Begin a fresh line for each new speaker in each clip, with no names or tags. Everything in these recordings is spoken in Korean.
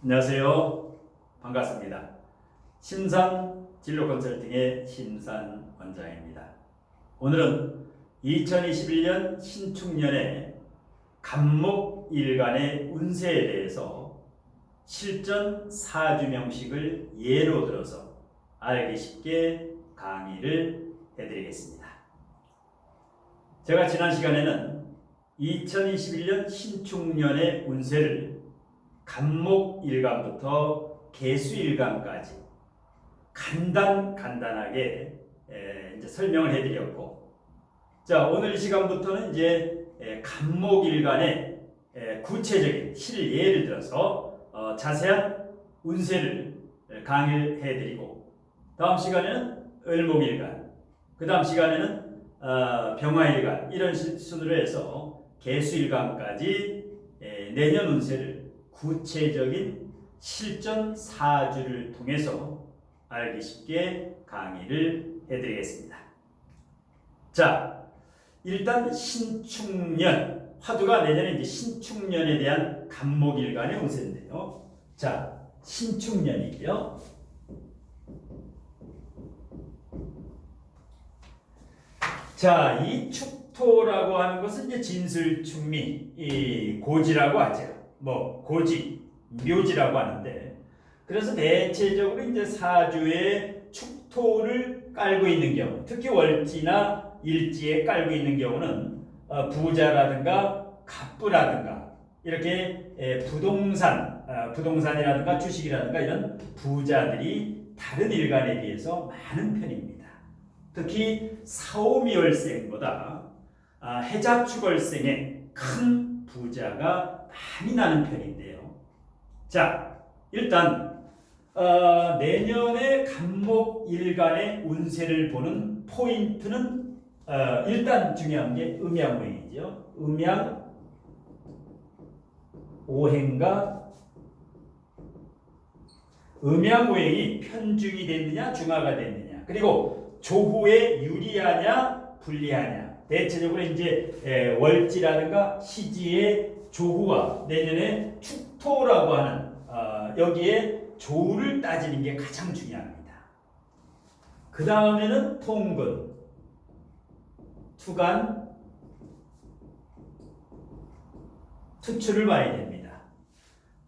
안녕하세요. 반갑습니다. 신산 진로 컨설팅의 신산 원장입니다. 오늘은 2021년 신축년의 간목일간의 운세에 대해서 실전 사주명식을 예로 들어서 알기 쉽게 강의를 해드리겠습니다. 제가 지난 시간에는 2021년 신축년의 운세를 간목일간부터 개수일간까지 간단하게 이제 설명을 해드렸고, 자, 오늘 이 시간부터는 이제 간목일간의 구체적인 실예를 들어서 자세한 운세를 강의를 해드리고, 다음 시간에는 을목일간, 그 다음 시간에는 병화일간, 이런 순으로 해서 개수일간까지 내년 운세를 구체적인 실전 사주를 통해서 알기 쉽게 강의를 해드리겠습니다. 자, 일단 신축년, 화두가 내년에 이제 신축년에 대한 간목일간의 운세인데요. 자, 신축년이고요. 자, 이 축토라고 하는 것은 이제 진술축미, 이 고지라고 하죠. 고지, 묘지라고 하는데, 그래서 대체적으로 이제 사주에 축토를 깔고 있는 경우, 특히 월지나 일지에 깔고 있는 경우는 부자라든가 갑부라든가 이렇게 부동산이라든가 주식이라든가 이런 부자들이 다른 일간에 비해서 많은 편입니다. 특히 사오미월생보다 해자축월생의 큰 부자가 많이 나는 편인데요. 자, 일단 내년의 간목일간의 운세를 보는 포인트는 일단 중요한 게 음양오행이죠. 음양오행이 편중이 됐느냐 중화가 됐느냐, 그리고 조후에 유리하냐 불리하냐, 대체적으로 이제 월지라든가 시지의 조후와 내년에 축토라고 하는 여기에 조후를 따지는 게 가장 중요합니다. 그 다음에는 통근, 투간, 투출을 봐야 됩니다.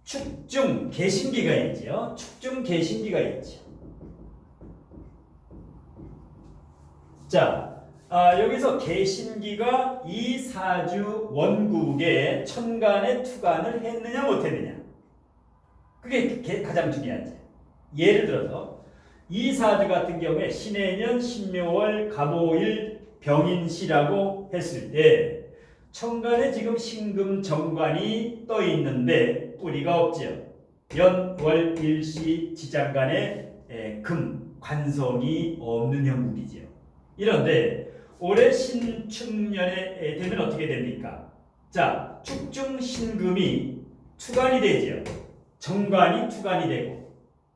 축중, 개신기가 있죠. 축중, 개신기가 있죠. 자, 여기서 개신기가 이 사주 원국에 천간에 투간을 했느냐 못했느냐, 그게 가장 중요하지. 예를 들어서 이 사주 같은 경우에 신해년, 신묘월, 갑오일, 병인시라고 했을 때 천간에 지금 신금 정관이 떠 있는데 뿌리가 없지요. 연, 월, 일시, 지장간에 금, 관성이 없는 형국이지요. 이런데 올해 신축년에 되면 어떻게 됩니까? 자, 축중 신금이 투간이 되지요. 정관이 투간이 되고,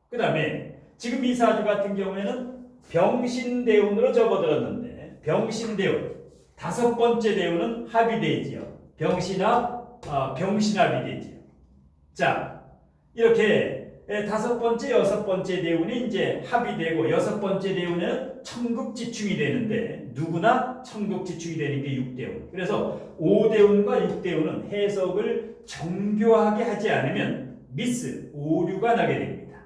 그 다음에 지금 이 사주 같은 경우에는 병신대운으로 접어들었는데, 병신대운 다섯 번째 대운은 합이 되지요. 병신합이 되지요. 자, 이렇게 다섯 번째, 여섯 번째 대운이 이제 합이 되고, 여섯 번째 대운은 천국지충이 되는데, 누구나 천국지충이 되는 게 6대운. 그래서 5대운과 6대운은 해석을 정교하게 하지 않으면 미스, 오류가 나게 됩니다.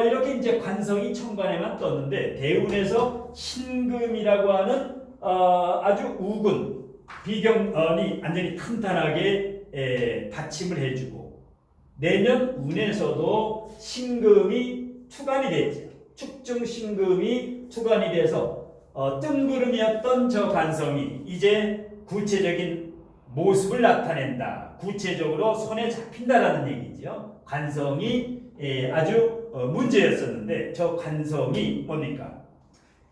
이렇게 이제 관성이 천간에만 떴는데, 대운에서 신금이라고 하는 아주 우군, 비경이 완전히 탄탄하게 받침을 해주고, 내년 운에서도 신금이 투간이 됐죠. 축중 신금이 투간이 돼서 뜬구름이었던 저 관성이 이제 구체적인 모습을 나타낸다. 구체적으로 손에 잡힌다라는 얘기죠. 관성이 아주 문제였었는데, 저 관성이 뭡니까?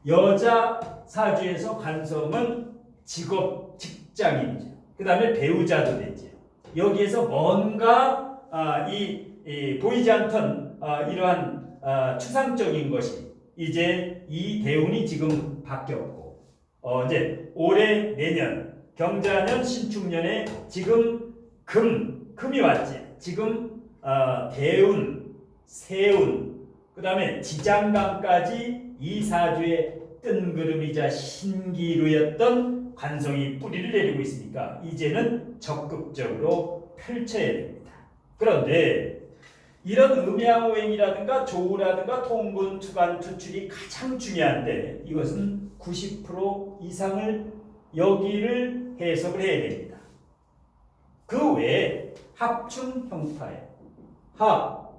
여자 사주에서 관성은 직업, 직장인이죠. 그 다음에 배우자도 되죠. 여기에서 뭔가 보이지 않던 이러한 추상적인 것이 이제 이 대운이 지금 바뀌었고, 이제 올해 내년 경자년 신축년에 지금 금이 왔지. 지금 대운, 세운, 그 다음에 지장간까지 이 사주의 뜬구름이자 신기루였던 관성이 뿌리를 내리고 있으니까 이제는 적극적으로 펼쳐야 됩니다. 그런데 이런 음양오행이라든가 조우라든가 통분, 투간, 투출이 가장 중요한데 이것은 90% 이상을 여기를 해석을 해야 됩니다. 그 외에 합충 형파에 합,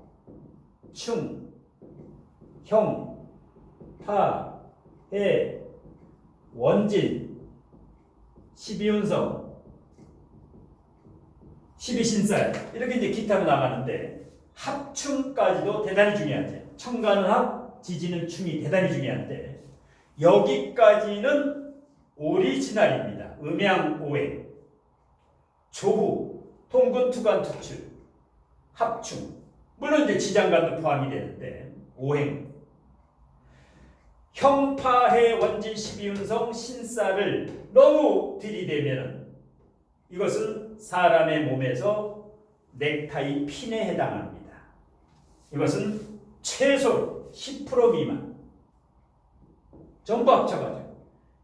충, 형, 파, 해, 원진, 12운성, 12신살 이렇게 이제 기타로 나가는데 합충까지도 대단히 중요하죠. 청가는 합, 지지는 충이 대단히 중요한데 여기까지는 오리지널입니다. 음양오행, 조후, 통근, 투간, 투출, 합충, 물론 이제 지장간도 포함이 되는데 오행, 형파해, 원진, 12운성, 신살을 너무 들이대면 이것은 사람의 몸에서 넥타이 핀에 해당합니다. 이것은 최소 10% 미만 전부 합쳐가지고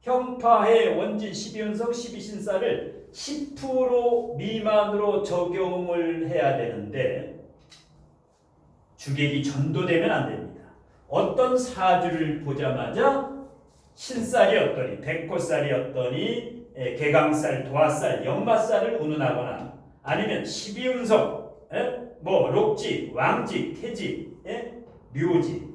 형파해, 원진, 12운성, 12신살을 10% 미만으로 적용을 해야 되는데 주객이 전도되면 안 됩니다. 어떤 사주를 보자마자 신살이 어떠니, 백호살이 어떠니, 개강살, 도화살, 역마살을 운운하거나 아니면 12운성, 뭐 록지, 왕지, 태지, 묘지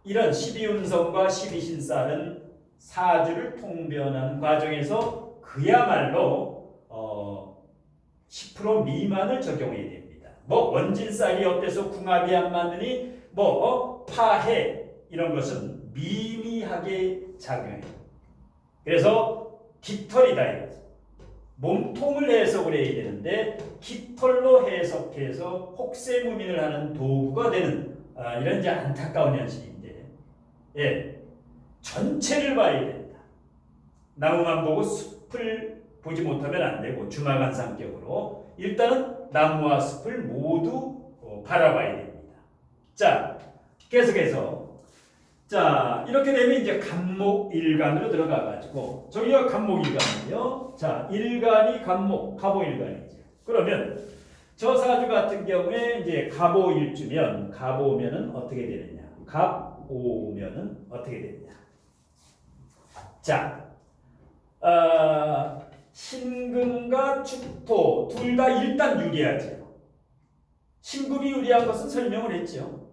이런 12운성과 12신살은 사주를 통변하는 과정에서 그야말로 10% 미만을 적용해야 됩니다. 뭐 원진살이 어때서 궁합이 안 맞느니 뭐 파해 이런 것은 미미하게 작용해요. 그래서 깃털이다 이거죠. 몸통을 해석을 해야 되는데 깃털로 해석해서 혹세무민을 하는 도구가 되는 이런 이제 안타까운 현실인데, 전체를 봐야 된다. 나무만 보고 숲을 보지 못하면 안 되고 주마간상격으로 일단은 나무와 숲을 모두 바라봐야 됩니다. 자, 계속해서 자 이렇게 되면 이제 간목일간으로 들어가가지고 저기가 간목일간이요. 자, 일간이 간목, 갑오일간이죠. 그러면 저 사주 같은 경우에 이제 갑오일주면 갑오면은 어떻게 되느냐? 갑오면은 어떻게 되느냐? 자, 신금과 축토 둘 다 일단 유리하죠. 신금이 유리한 것은 설명을 했죠.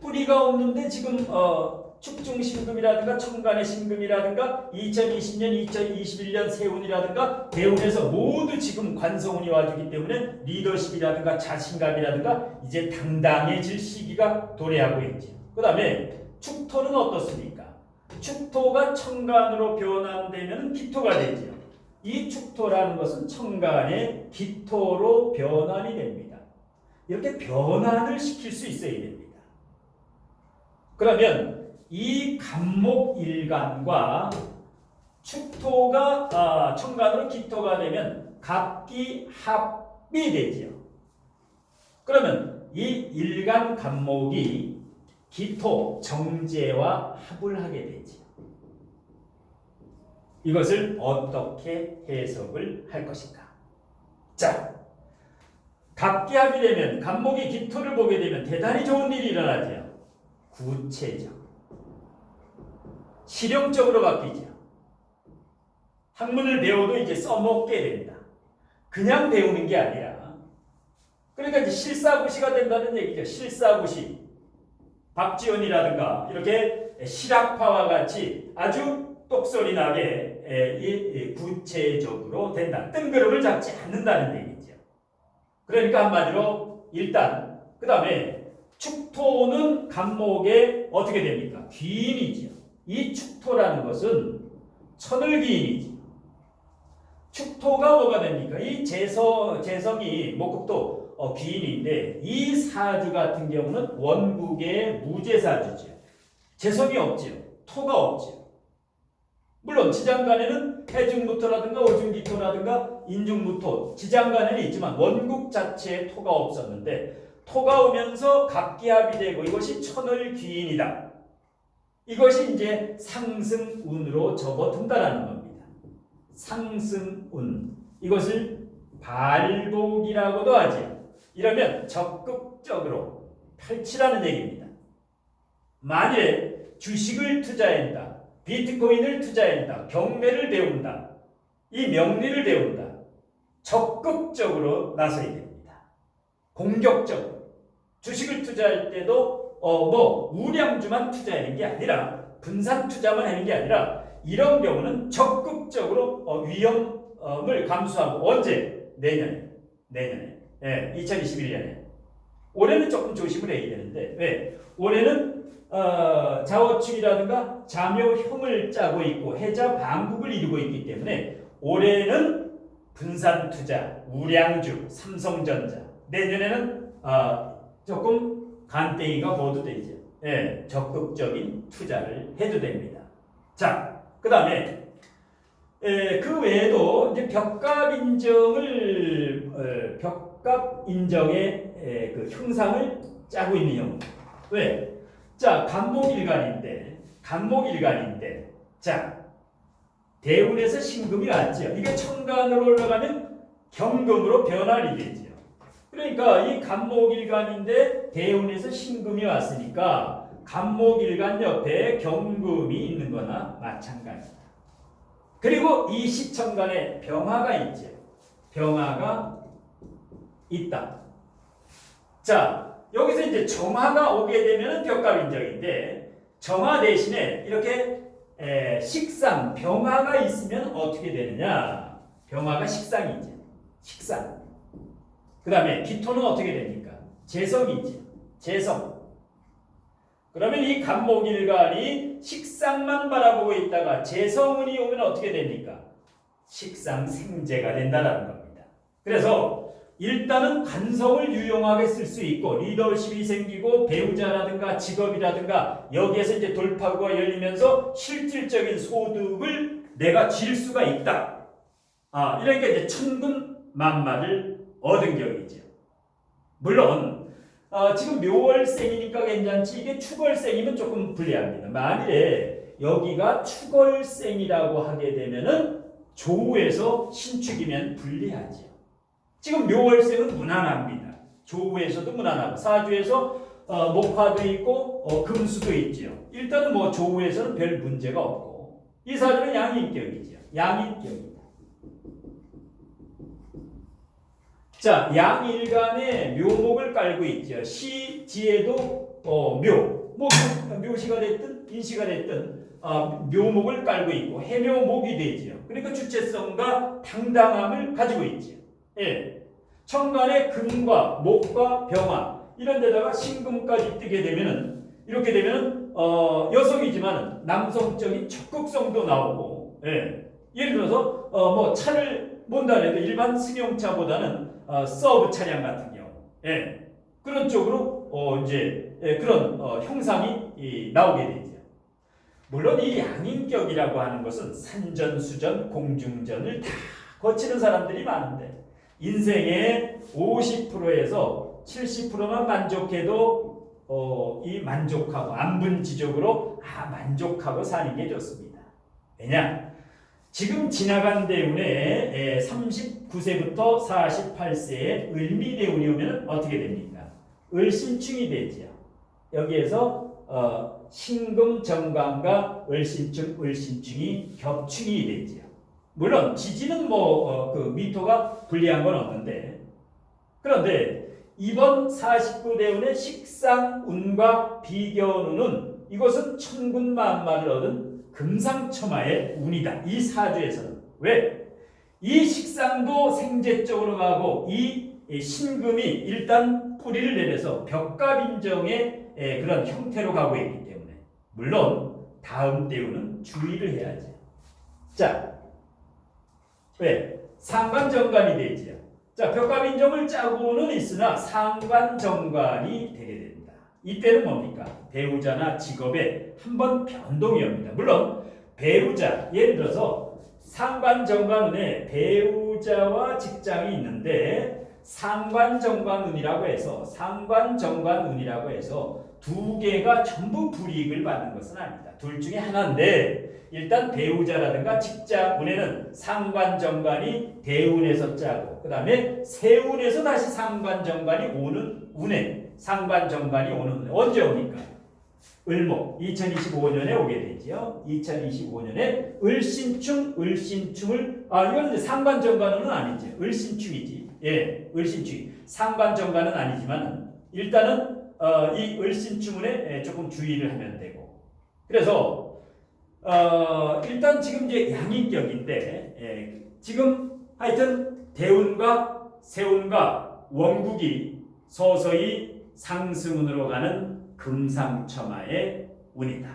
뿌리가 없는데 지금 축중신금이라든가 청간의 신금이라든가 2020년, 2021년 세운이라든가 대운에서 모두 지금 관성운이 와주기 때문에 리더십이라든가 자신감이라든가 이제 당당해질 시기가 도래하고 있죠. 그 다음에 축토는 어떻습니까? 축토가 청간으로 변환되면 기토가 되죠. 이 축토라는 것은 청간의 기토로 변환이 됩니다. 이렇게 변환을 시킬 수 있어야 됩니다. 그러면 이 간목일간과 축토가 청간으로 기토가 되면 갑기합이 되지요. 그러면 이 일간 간목이 기토 정제와 합을 하게 되지요. 이것을 어떻게 해석을 할 것인가? 자, 갑기합이 되면 간목이 기토를 보게 되면 대단히 좋은 일이 일어나죠. 구체적, 실용적으로 바뀌죠. 학문을 배워도 이제 써먹게 됩니다. 그냥 배우는 게 아니라, 그러니까 이제 실사구시가 된다는 얘기죠. 실사구시, 박지원이라든가 이렇게 실학파와 같이 아주 똑소리 나게 구체적으로 된다. 뜬구름을 잡지 않는다는 얘기죠. 그러니까 한마디로 일단 그 다음에 축토는 간목에 어떻게 됩니까? 귀인이죠. 이 축토라는 것은 천을귀인이죠. 축토가 뭐가 됩니까? 이 재성이 목국도 귀인인데 이 사주 같은 경우는 원국의 무재사주죠. 재성이 없죠. 토가 없죠. 물론 지장간에는 해중무토라든가 오중기토라든가 인중무토, 지장간에는 있지만 원국 자체에 토가 없었는데 토가 오면서 갑기합이 되고 이것이 천을귀인이다. 이것이 이제 상승운으로 접어든다라는 겁니다. 상승운. 이것을 발복이라고도 하죠. 이러면 적극적으로 펼치라는 얘기입니다. 만일에 주식을 투자한다, 비트코인을 투자한다, 경매를 배운다, 이 명리를 배운다, 적극적으로 나서야 됩니다. 공격적으로. 주식을 투자할 때도 우량주만 투자하는 게 아니라 분산 투자만 하는 게 아니라 이런 경우는 적극적으로 위험을 감수하고 언제? 내년에. 예, 2021년에. 올해는 조금 조심을 해야 되는데 왜? 올해는 자오축이라든가 자묘형을 짜고 있고 해자 방국을 이루고 있기 때문에 올해는 분산 투자, 우량주, 삼성전자. 내년에는 조금 간땡이가 모두 되죠. 예, 적극적인 투자를 해도 됩니다. 자, 그 다음에 그 외에도 이제 벽갑 인정의 그 형상을 짜고 있는 형. 왜? 자, 간목일간인데, 자, 대운에서 신금이 왔죠. 이게 천간으로 올라가면 경금으로 변환이 되죠. 그러니까 이 간목일간인데 대운에서 신금이 왔으니까 간목일간 옆에 경금이 있는 거나 마찬가지다. 그리고 이 시천간에 병화가 있죠. 병화가 있다. 자, 여기서 이제 정화가 오게 되면 벽갑인정인데 정화 대신에 이렇게 식상, 병화가 있으면 어떻게 되느냐? 병화가 식상이죠. 식상. 그 다음에 기토는 어떻게 됩니까? 재성이죠. 재성. 그러면 이 간목일간이 식상만 바라보고 있다가 재성운이 오면 어떻게 됩니까? 식상생재가 된다는 겁니다. 그래서 일단은 간성을 유용하게 쓸 수 있고 리더십이 생기고 배우자라든가 직업이라든가 여기에서 이제 돌파구가 열리면서 실질적인 소득을 내가 질 수가 있다. 이러니까 이제 천군만마를 얻은 격이죠. 물론 지금 묘월생이니까 괜찮지 이게 축월생이면 조금 불리합니다. 만일에 여기가 축월생이라고 하게 되면은 조우에서 신축이면 불리하죠. 지금 묘월생은 무난합니다. 조우에서도 무난하고 사주에서 목화도 있고 금수도 있죠. 일단은 뭐 조우에서는 별 문제가 없고 이 사주는 양인격이죠. 양인격입니다. 자, 양일간에 묘목을 깔고 있죠. 시지에도 묘시가 됐든 인시가 됐든 묘목을 깔고 있고 해묘목이 되죠. 그러니까 주체성과 당당함을 가지고 있죠. 예. 천간에 금과 목과 병화 이런 데다가 신금까지 뜨게 되면은 이렇게 되면은 여성이지만 남성적인 적극성도 나오고 예를 들어서 뭐 차를 본다 해도 일반 승용차보다는 서브 차량 같은 경우 그런 쪽으로 이제 그런 형상이 나오게 되죠. 물론 이 양인격이라고 하는 것은 산전수전 공중전을 다 거치는 사람들이 많은데 인생의 50%에서 70%만 만족해도 이 만족하고 안분지족으로 만족하고 사는 게 좋습니다. 왜냐? 지금 지나간 대운에 39세부터 48세에 을미대운이 오면 어떻게 됩니까? 을신충이 되죠. 여기에서 신금정관과 을신충이 겹충이 되죠. 물론 지지는 그 미토가 불리한 건 없는데 그런데 이번 49대운의 식상운과 비견운은 이것은 천군만마를 얻은 금상첨화의 운이다. 이 사주에서는. 왜? 이 식상도 생재적으로 가고 이 신금이 일단 뿌리를 내려서 벽갑인정의 그런 형태로 가고 있기 때문에 물론 다음 대운은 주의를 해야죠. 자, 왜? 상관정관이 되지요. 자, 벽갑인정을 짜고는 있으나 상관정관이 되게 됩니다. 이때는 뭡니까? 배우자나 직업에 한번 변동이 옵니다. 물론 배우자, 예를 들어서 상관정관운에 배우자와 직장이 있는데 상관정관운이라고 해서 두 개가 전부 불이익을 받는 것은 아니다. 둘 중에 하나인데 일단 배우자라든가 직장운에는 상관정관이 대운에서 짜고 그 다음에 세운에서 다시 상관정관이 오는 운에 언제 옵니까? 을목 2025년에 오게 되죠. 2025년에 을신충을 이건 이제 상관정관은 아니죠. 을신충이지. 예, 을신충. 상관정관은 아니지만 일단은 이 을신충운에 조금 주의를 하면 되고. 그래서 일단 지금 이제 양인격인데 지금 하여튼 대운과 세운과 원국이 서서히 상승운으로 가는 금상첨화의 운이다.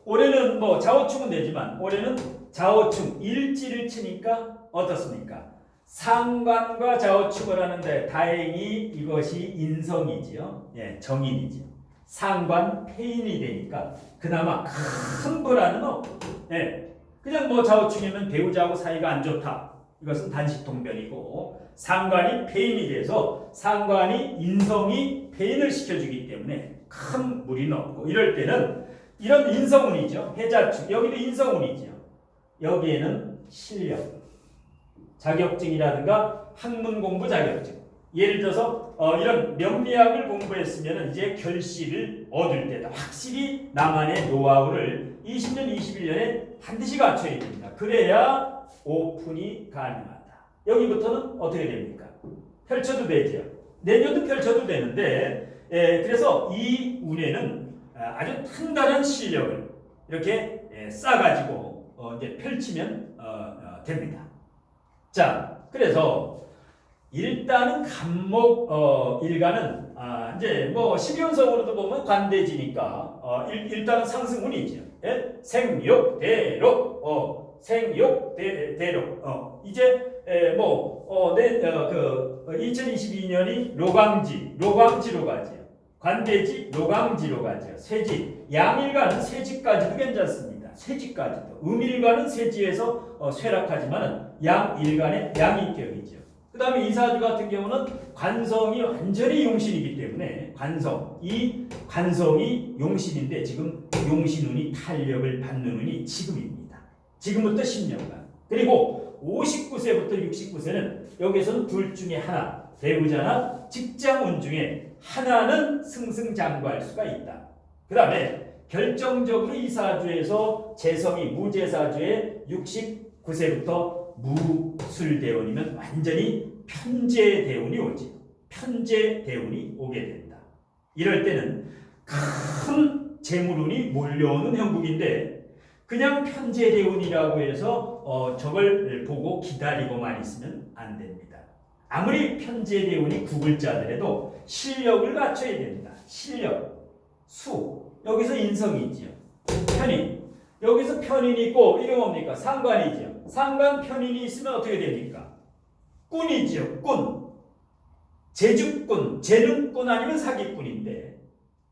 올해는 좌우충은 되지만 올해는 좌우충 일지를 치니까 어떻습니까? 상관과 좌우충을 하는데 다행히 이것이 인성이지요. 예, 정인이지요. 상관 폐인이 되니까 그나마 큰 불안은 없고, 예, 그냥 좌우충이면 배우자하고 사이가 안 좋다. 이것은 단식통변이고 상관이 폐인이 돼서 상관이 인성이 폐인을 시켜주기 때문에 큰 무리는 없고 이럴 때는 이런 인성운이죠. 해자축 여기도 인성운이죠. 여기에는 실력, 자격증이라든가 학문 공부 자격증 예를 들어서 이런 명리학을 공부했으면 이제 결실을 얻을 때다. 확실히 나만의 노하우를 20년, 21년에 반드시 갖춰야 됩니다. 그래야 오픈이 가능하다. 여기부터는 어떻게 됩니까? 펼쳐도 되죠. 내년도 펼쳐도 되는데 그래서 이 운에는 아주 탄탄한 실력을 이렇게 쌓아가지고 이제 펼치면 됩니다. 자, 그래서 일단은 간목 일간은 이제 12운석으로도 보면 관대지니까 일단은 상승운이죠. 예? 생욕 대록 생욕 대록 이제 2022년이 로광지로 가지요. 관대지 로광지로 가지요. 세지 양일간은 세지까지도 괜찮습니다. 세지까지도 음일간은 세지에서 쇠락하지만은 양일간의 양인격이죠. 그 다음에 이 사주 같은 경우는 관성이 완전히 용신이기 때문에 이 관성이 용신인데 지금 용신운이 탄력을 받는 운이 지금입니다. 지금부터 10년간. 그리고 59세부터 69세는 여기서는 둘 중에 하나, 배우자나 직장운 중에 하나는 승승장구할 수가 있다. 그 다음에 결정적으로 이 사주에서 재성이 무재사주에 69세부터 무술대운이면 완전히 편재대운이 오지. 편재대운이 오게 된다. 이럴 때는 큰 재물운이 몰려오는 형국인데 그냥 편재대운이라고 해서 저걸 보고 기다리고만 있으면 안 됩니다. 아무리 편재대운이 구글자들에도 실력을 갖춰야 됩니다. 실력, 수, 여기서 인성이지요. 편인, 여기서 편인이 있고 이게 뭡니까? 상관이지요. 상관 편인이 있으면 어떻게 됩니까? 꾼이지요. 꾼, 재주꾼, 재능꾼 아니면 사기꾼인데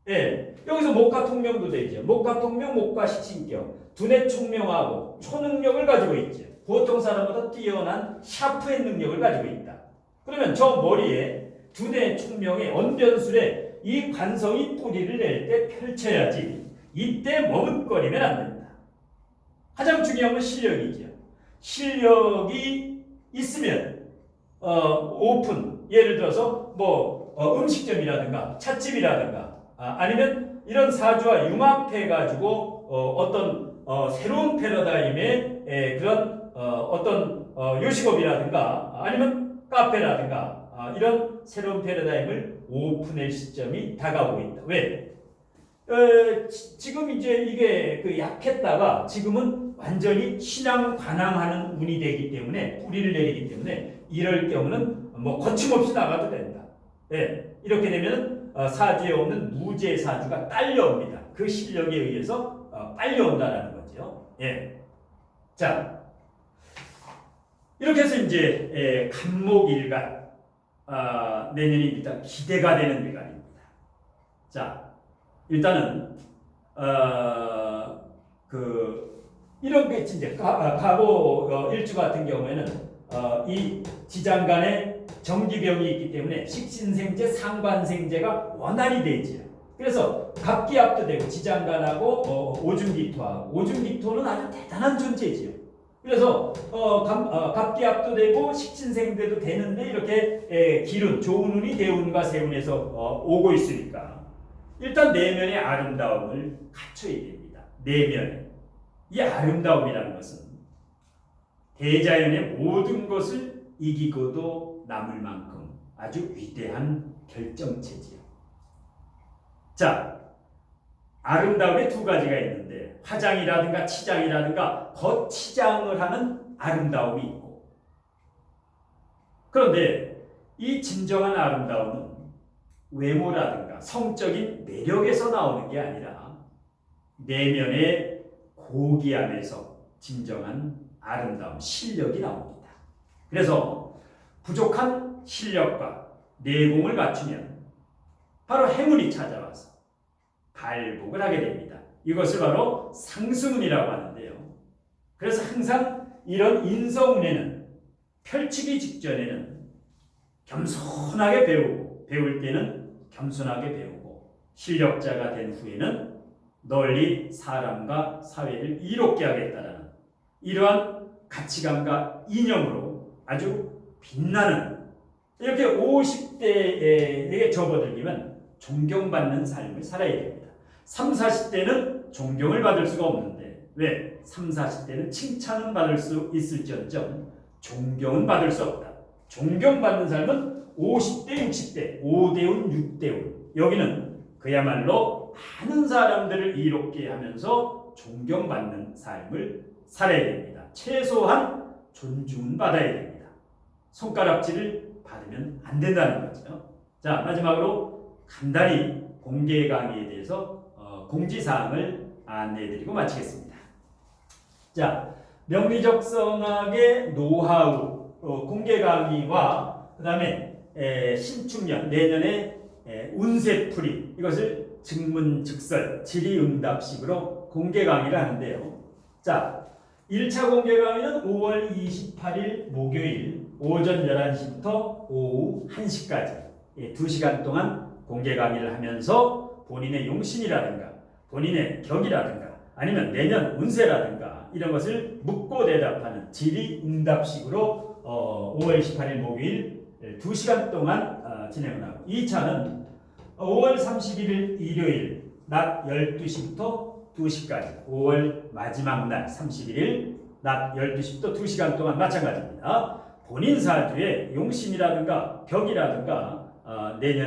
예, 여기서 목가통명도 되죠. 목가통명, 목가식신격 두뇌 총명하고 초능력을 가지고 있죠. 보통 사람보다 뛰어난 샤프의 능력을 가지고 있다. 그러면 저 머리에 두뇌 총명의 언변술에 이 관성이 뿌리를 낼 때 펼쳐야지 이때 머뭇거리면 안 된다. 가장 중요한 건 실력이죠. 실력이 있으면 오픈, 예를 들어서 음식점이라든가 찻집이라든가 아니면 이런 사주와 융합해가지고 어떤 새로운 패러다임의 그런 어떤 요식업이라든가 아니면 카페라든가 이런 새로운 패러다임을 오픈할 시점이 다가오고 있다. 왜? 지금 이제 이게 약했다가 지금은 완전히 신앙 관항하는 운이 되기 때문에 뿌리를 내리기 때문에 이럴 경우는 거침없이 나가도 된다. 예, 이렇게 되면 사주에 없는 무재 사주가 딸려옵니다. 그 실력에 의해서 빨려온다라는 거죠. 예, 자 이렇게 해서 이제 간목일간 내년이 일단 기대가 되는 일간입니다. 자 일단은 이런 게 이제 가보 일주 같은 경우에는 이 지장 간에 정기병이 있기 때문에 식신생제, 상관생제가 원활히 되지요. 그래서 갑기압도 되고 지장간하고 오중기토는 아주 대단한 존재지요. 그래서 갑기압도 되고 식신생제도 되는데 이렇게 기운, 좋은 운이 대운과 세운에서 오고 있으니까 일단 내면의 아름다움을 갖춰야 됩니다. 내면에. 이 아름다움이라는 것은 대자연의 모든 것을 이기고도 남을 만큼 아주 위대한 결정체지요. 자, 아름다움에 두 가지가 있는데 화장이라든가 치장이라든가 겉치장을 하는 아름다움이 있고, 그런데 이 진정한 아름다움은 외모라든가 성적인 매력에서 나오는 게 아니라 내면의 고귀함에서 진정한 아름다움, 실력이 나옵니다. 그래서 부족한 실력과 내공을 갖추면 바로 행운이 찾아와서 발복을 하게 됩니다. 이것을 바로 상승운이라고 하는데요. 그래서 항상 이런 인성운에는 펼치기 직전에는 겸손하게 배우고, 배울 때는 겸손하게 배우고, 실력자가 된 후에는 널리 사람과 사회를 이롭게 하겠다라는 이러한 가치관과 이념으로 아주 빛나는, 이렇게 50대에 접어들면 존경받는 삶을 살아야 됩니다. 30, 40대는 존경을 받을 수가 없는데, 왜? 30, 40대는 칭찬은 받을 수 있을지언정 존경은 받을 수 없다. 존경받는 삶은 50대, 60대, 5대운, 6대운. 여기는 그야말로 많은 사람들을 이롭게 하면서 존경받는 삶을 살아야 됩니다. 최소한 존중은 받아야 됩니다. 손가락질을 받으면 안 된다는 거죠. 자, 마지막으로 간단히 공개 강의에 대해서 공지사항을 안내해드리고 마치겠습니다. 자, 명리적성학의 노하우 공개 강의와 그 다음에 신축년 내년에 운세풀이, 이것을 증문즉설 질의응답식으로 공개 강의를 하는데요. 자, 1차 공개 강의는 5월 28일 목요일 오전 11시부터 오후 1시까지 2시간 동안 공개 강의를 하면서 본인의 용신이라든가 본인의 격이라든가 아니면 내년 운세라든가 이런 것을 묻고 대답하는 질의응답식으로 5월 28일 목요일 2시간 동안 진행을 하고, 2차는 5월 31일 일요일 낮 12시부터 2시까지 5월 마지막 날 31일 낮 12시부터 2시간 동안 마찬가지입니다. 본인 사주의 용신이라든가 격이라든가 내년에